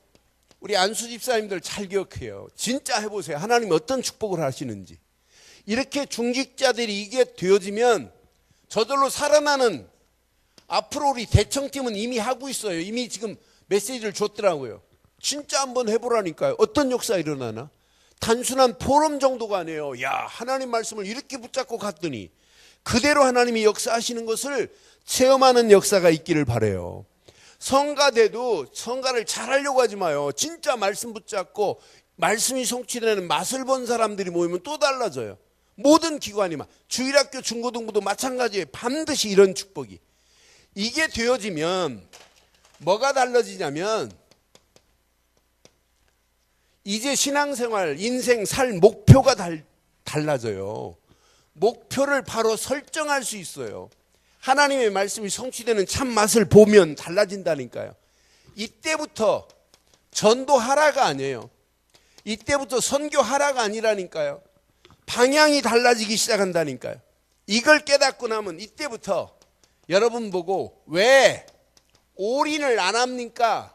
우리 안수 집사님들 잘 기억해요. 진짜 해보세요. 하나님이 어떤 축복을 하시는지. 이렇게 중직자들이 이게 되어지면 저절로 살아나는 앞으로 우리 대청팀은 이미 하고 있어요. 이미 지금 메시지를 줬더라고요. 진짜 한번 해보라니까요. 어떤 역사 일어나나? 단순한 포럼 정도가 아니에요. 야 하나님 말씀을 이렇게 붙잡고 갔더니 그대로 하나님이 역사하시는 것을 체험하는 역사가 있기를 바라요. 성가대도 성가를 잘하려고 하지 마요. 진짜 말씀 붙잡고 말씀이 성취되는 맛을 본 사람들이 모이면 또 달라져요. 모든 기관이 주일학교 중고등부도 마찬가지예요. 반드시 이런 축복이. 이게 되어지면 뭐가 달라지냐면 이제 신앙생활, 인생 살 목표가 달라져요. 목표를 바로 설정할 수 있어요. 하나님의 말씀이 성취되는 참 맛을 보면 달라진다니까요. 이때부터 전도하라가 아니에요. 이때부터 선교하라가 아니라니까요. 방향이 달라지기 시작한다니까요. 이걸 깨닫고 나면 이때부터 여러분 보고 왜 올인을 안 합니까?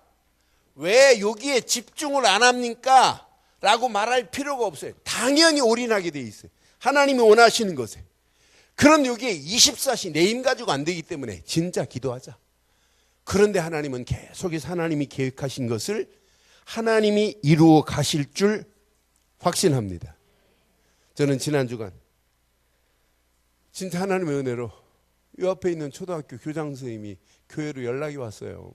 왜 여기에 집중을 안 합니까? 라고 말할 필요가 없어요. 당연히 올인하게 돼 있어요. 하나님이 원하시는 것에. 그럼 여기에 24시 내 힘 가지고 안 되기 때문에 진짜 기도하자. 그런데 하나님은 계속해서 하나님이 계획하신 것을 하나님이 이루어 가실 줄 확신합니다. 저는 지난 주간 진짜 하나님의 은혜로 이 앞에 있는 초등학교 교장 선생님이 교회로 연락이 왔어요.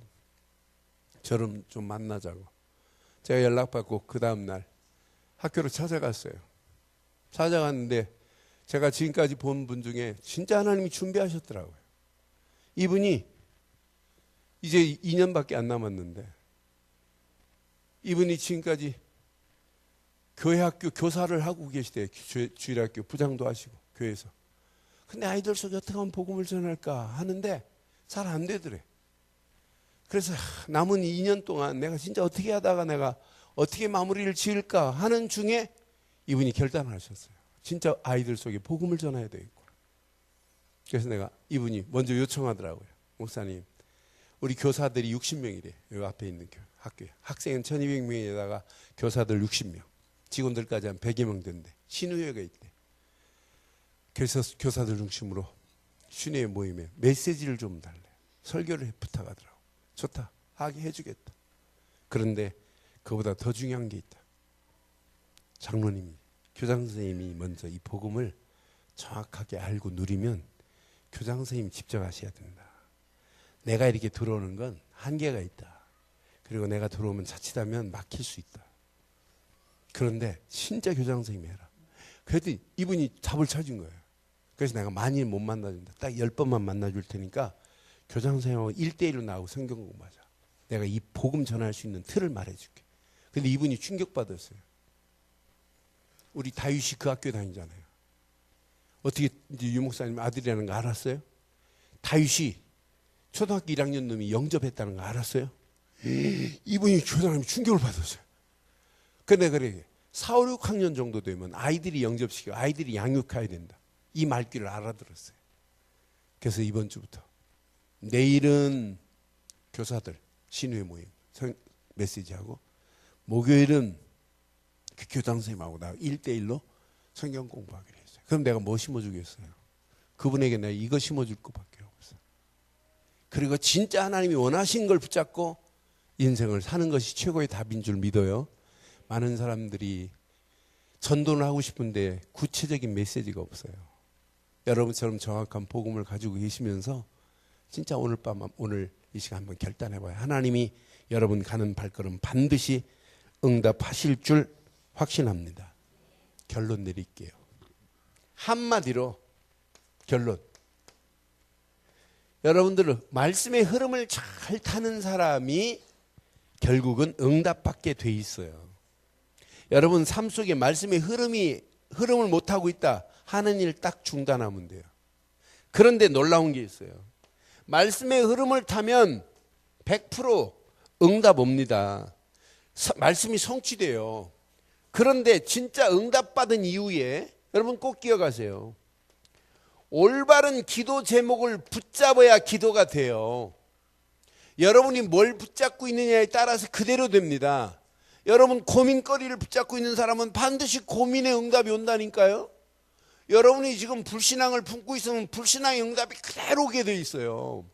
저를 좀 만나자고. 제가 연락받고 그 다음날 학교로 찾아갔어요. 찾아갔는데 제가 지금까지 본 분 중에 진짜 하나님이 준비하셨더라고요. 이분이 이제 2년밖에 안 남았는데 이분이 지금까지 교회 학교 교사를 하고 계시대요. 주일학교 부장도 하시고 교회에서. 근데 아이들 속에 어떻게 하면 복음을 전할까 하는데 잘 안 되더래. 그래서 남은 2년 동안 내가 진짜 어떻게 하다가 내가 어떻게 마무리를 지을까 하는 중에 이분이 결단을 하셨어요. 진짜 아이들 속에 복음을 전해야 되겠구나. 그래서 내가 이분이 먼저 요청하더라고요. 목사님, 우리 교사들이 60명이래. 여기 앞에 있는 학교에. 학생은 1200명에다가 교사들 60명. 직원들까지 한 100여 명 된대. 신우회가 있대. 그래서 교사들 중심으로 신우회 모임에 메시지를 좀 달래. 설교를 부탁하더라고. 좋다. 하게 해주겠다. 그런데 그보다 더 중요한 게 있다. 장로님이, 교장 선생님이 먼저 이 복음을 정확하게 알고 누리면 교장 선생님이 직접 하셔야 된다. 내가 이렇게 들어오는 건 한계가 있다. 그리고 내가 들어오면 자칫하면 막힐 수 있다. 그런데 진짜 교장 선생님이 해라. 그랬더니 이분이 답을 찾은 거예요. 그래서 내가 많이 못 만나준다. 딱 10번만 만나줄 테니까 교장 선생님하고 1대1로 나하고 성경 공부하자. 내가 이 복음 전할 수 있는 틀을 말해줄게. 근데 이분이 충격받았어요. 우리 다윗이 그 학교에 다니잖아요. 어떻게 이제 유 목사님 아들이라는 거 알았어요? 다윗이 초등학교 1학년 놈이 영접했다는 거 알았어요? 이분이 교장님이 충격을 받았어요. 근데 그래 4, 5, 6학년 정도 되면 아이들이 영접시켜 아이들이 양육해야 된다. 이 말귀를 알아들었어요. 그래서 이번 주부터 내일은 교사들 신우회 모임 메시지하고 목요일은 그 교장 선생님하고 나 1대1로 성경 공부하기로 했어요. 그럼 내가 뭐 심어주겠어요? 그분에게 내가 이거 심어줄 것밖에 없어요. 그리고 진짜 하나님이 원하신 걸 붙잡고 인생을 사는 것이 최고의 답인 줄 믿어요. 많은 사람들이 전도를 하고 싶은데 구체적인 메시지가 없어요. 여러분처럼 정확한 복음을 가지고 계시면서 진짜 오늘 밤 오늘 이 시간 한번 결단해봐요. 하나님이 여러분 가는 발걸음 반드시 응답하실 줄 확신합니다. 결론 내릴게요. 한마디로 결론. 여러분들은 말씀의 흐름을 잘 타는 사람이 결국은 응답받게 돼 있어요. 여러분 삶 속에 말씀의 흐름을 못하고 있다 하는 일 딱 중단하면 돼요. 그런데 놀라운 게 있어요. 말씀의 흐름을 타면 100% 응답 옵니다. 말씀이 성취돼요. 그런데 진짜 응답받은 이후에 여러분 꼭 기억하세요. 올바른 기도 제목을 붙잡아야 기도가 돼요. 여러분이 뭘 붙잡고 있느냐에 따라서 그대로 됩니다. 여러분 고민거리를 붙잡고 있는 사람은 반드시 고민의 응답이 온다니까요. 여러분이 지금 불신앙을 품고 있으면 불신앙의 응답이 그대로 오게 돼 있어요.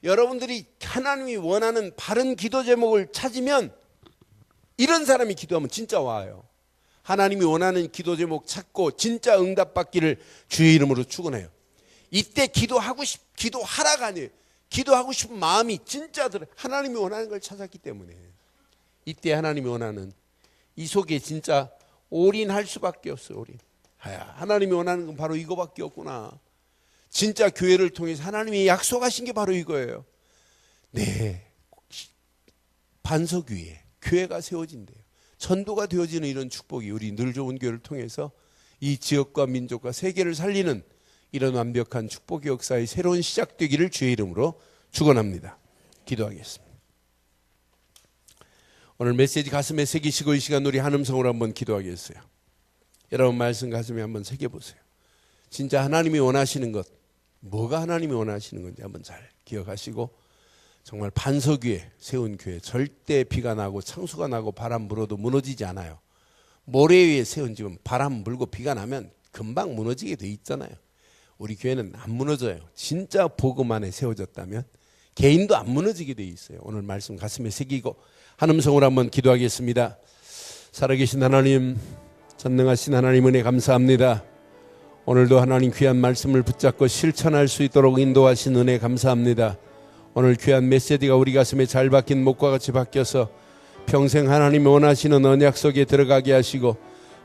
여러분들이 하나님이 원하는 바른 기도 제목을 찾으면 이런 사람이 기도하면 진짜 와요. 하나님이 원하는 기도 제목 찾고 진짜 응답받기를 주의 이름으로 축원해요. 이때 기도하라가 아니에요. 기도하고 싶은 마음이 진짜 하나님이 원하는 걸 찾았기 때문에 이때 하나님이 원하는 이 속에 진짜 올인할 수밖에 없어요. 올인. 하나님이 원하는 건 바로 이거밖에 없구나. 진짜 교회를 통해서 하나님이 약속하신 게 바로 이거예요. 네, 반석 위에 교회가 세워진대요. 전도가 되어지는 이런 축복이 우리 늘 좋은 교회를 통해서 이 지역과 민족과 세계를 살리는 이런 완벽한 축복의 역사의 새로운 시작되기를 주의 이름으로 축원합니다. 기도하겠습니다. 오늘 메시지 가슴에 새기시고 이 시간 우리 한음성으로 한번 기도하겠어요. 여러분 말씀 가슴에 한번 새겨보세요. 진짜 하나님이 원하시는 것, 뭐가 하나님이 원하시는 건지 한번 잘 기억하시고 정말 반석 위에 세운 교회, 절대 비가 나고 창수가 나고 바람 불어도 무너지지 않아요. 모래 위에 세운 집은 바람 불고 비가 나면 금방 무너지게 돼 있잖아요. 우리 교회는 안 무너져요. 진짜 복음 안에 세워졌다면 개인도 안 무너지게 돼 있어요. 오늘 말씀 가슴에 새기고 한음성으로 한번 기도하겠습니다. 살아계신 하나님, 전능하신 하나님 은혜 감사합니다. 오늘도 하나님 귀한 말씀을 붙잡고 실천할 수 있도록 인도하신 은혜 감사합니다. 오늘 귀한 메시지가 우리 가슴에 잘 박힌 목과 같이 박혀서 평생 하나님이 원하시는 언약 속에 들어가게 하시고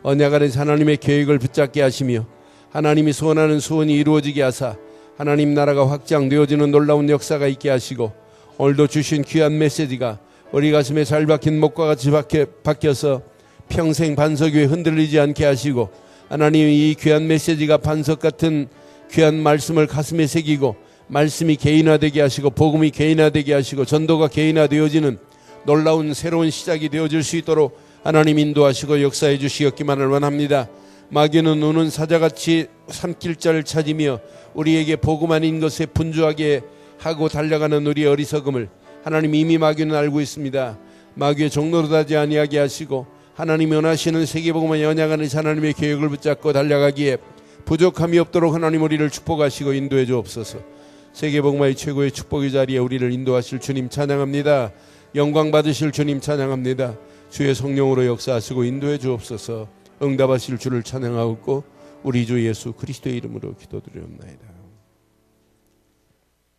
언약 안에서 하나님의 계획을 붙잡게 하시며 하나님이 소원하는 소원이 이루어지게 하사 하나님 나라가 확장되어지는 놀라운 역사가 있게 하시고 오늘도 주신 귀한 메시지가 우리 가슴에 잘 박힌 목과 같이 박혀서 평생 반석 위에 흔들리지 않게 하시고 하나님 이 귀한 메시지가 반석 같은 귀한 말씀을 가슴에 새기고 말씀이 개인화되게 하시고 복음이 개인화되게 하시고 전도가 개인화되어지는 놀라운 새로운 시작이 되어질 수 있도록 하나님 인도하시고 역사해 주시었기만을 원합니다. 마귀는 우는 사자같이 산길자를 찾으며 우리에게 복음 아닌 것에 분주하게 하고 달려가는 우리의 어리석음을 하나님 이미 마귀는 알고 있습니다. 마귀의 종로로 하지 아니하게 하시고 하나님이 원하시는 세계복음의 언약 안에서 하나님의 계획을 붙잡고 달려가기에 부족함이 없도록 하나님 우리를 축복하시고 인도해 주옵소서. 세계복음의 최고의 축복의 자리에 우리를 인도하실 주님 찬양합니다. 영광 받으실 주님 찬양합니다. 주의 성령으로 역사하시고 인도해 주옵소서. 응답하실 주를 찬양하옵고 우리 주 예수 그리스도의 이름으로 기도드리옵나이다.